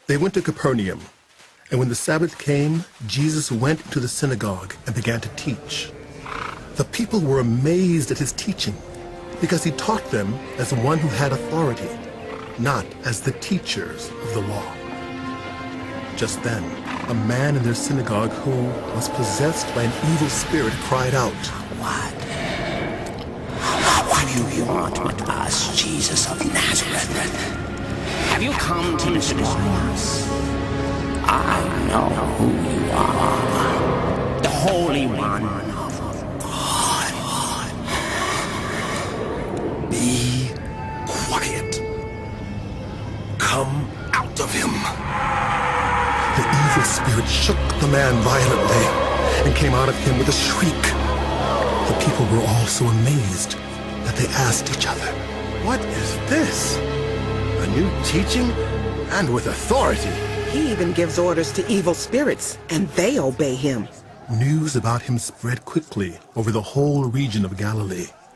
They went to Capernaum, and when the Sabbath came, Jesus went to the synagogue and began to teach. The people were amazed at his teaching, because he taught them as one who had authority, not as the teachers of the law. Just then, a man in their synagogue who was possessed by an evil spirit cried out, What do you want with us, Jesus of Nazareth? Have you come to destroy us? I know who you are, the Holy One of God. Be quiet. Come out of him. The evil spirit shook the man violently and came out of him with a shriek. The people were all so amazed that they asked each other, What is this? A new teaching and with authority. He even gives orders to evil spirits, and they obey him. News about him spread quickly over the whole region of Galilee.